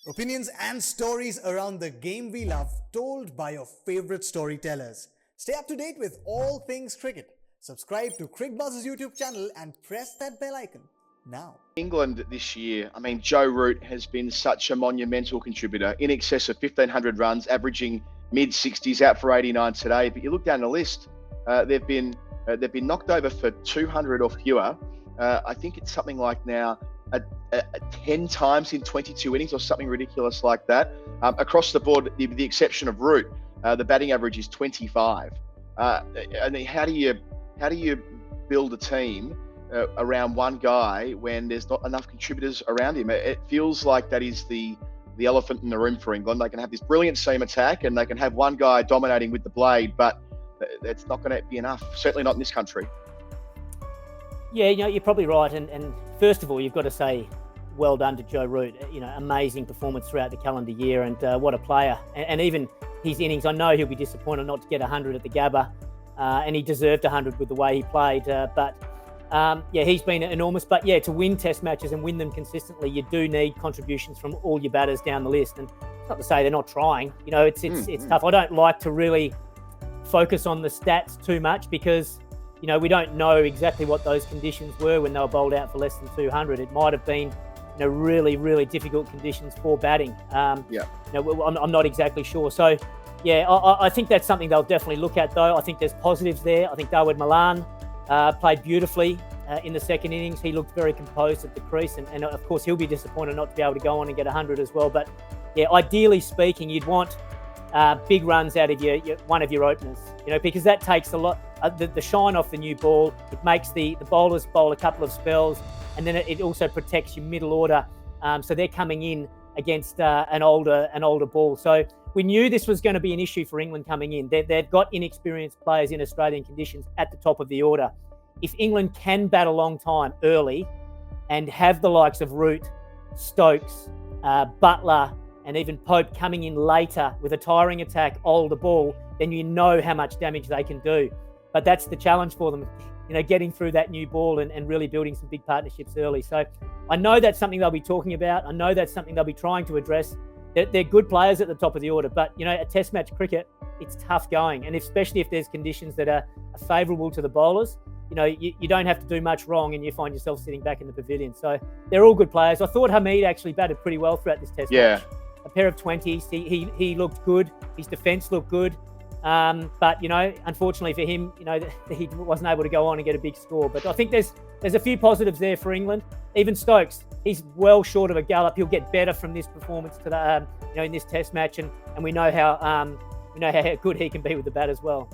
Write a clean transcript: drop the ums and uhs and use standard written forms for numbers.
Opinions and stories around the game we love, told by your favorite storytellers. Stay up to date with all things cricket. Subscribe to Cricbuzz's YouTube channel and press that bell icon now. England this year, Joe Root has been such a monumental contributor, in excess of 1,500 runs, averaging mid-60s, out for 89 today. But you look down the list, they've been knocked over for 200 or fewer. I think it's something like now 10 times in 22 innings or something ridiculous like that. Across the board, the exception of Root, the batting average is 25. And how do you build a team around one guy when there's not enough contributors around him? It feels like that is the elephant in the room for England. They can have this brilliant seam attack and they can have one guy dominating with the blade, but that's not going to be enough, certainly not in this country. Yeah, you're probably right. And first of all, you've got to say well done to Joe Root. Amazing performance throughout the calendar year, and what a player. And even his innings, I know he'll be disappointed not to get 100 at the Gabba, and he deserved 100 with the way he played. He's been enormous. But yeah, to win Test matches and win them consistently, you do need contributions from all your batters down the list. And it's not to say they're not trying. It's tough. I don't like to really focus on the stats too much because we don't know exactly what those conditions were when they were bowled out for less than 200. It might have been, really, really difficult conditions for batting. I'm not exactly sure. So, yeah, I think that's something they'll definitely look at, though. I think there's positives there. I think Dawood Malan played beautifully in the second innings. He looked very composed at the crease, and of course, he'll be disappointed not to be able to go on and get 100 as well. But, yeah, ideally speaking, you'd want big runs out of one of your openers, because that takes a lot, the shine off the new ball. It makes the bowlers bowl a couple of spells, and then it also protects your middle order. So they're coming in against an older ball. So we knew this was going to be an issue for England coming in. They've got inexperienced players in Australian conditions at the top of the order. If England can bat a long time early and have the likes of Root, Stokes, Butler, and even Pope coming in later with a tiring attack, older ball, then you know how much damage they can do. But that's the challenge for them, getting through that new ball and really building some big partnerships early. So I know that's something they'll be talking about. I know that's something they'll be trying to address. They're good players at the top of the order, but, a Test match cricket, it's tough going. And especially if there's conditions that are favourable to the bowlers, you don't have to do much wrong and you find yourself sitting back in the pavilion. So they're all good players. I thought Hamid actually batted pretty well throughout this Test match. A pair of 20s. He looked good. His defence looked good. But unfortunately for him, he wasn't able to go on and get a big score. But I think there's a few positives there for England. Even Stokes, he's well short of a gallop. He'll get better from this performance to in this Test match, and we know how good he can be with the bat as well.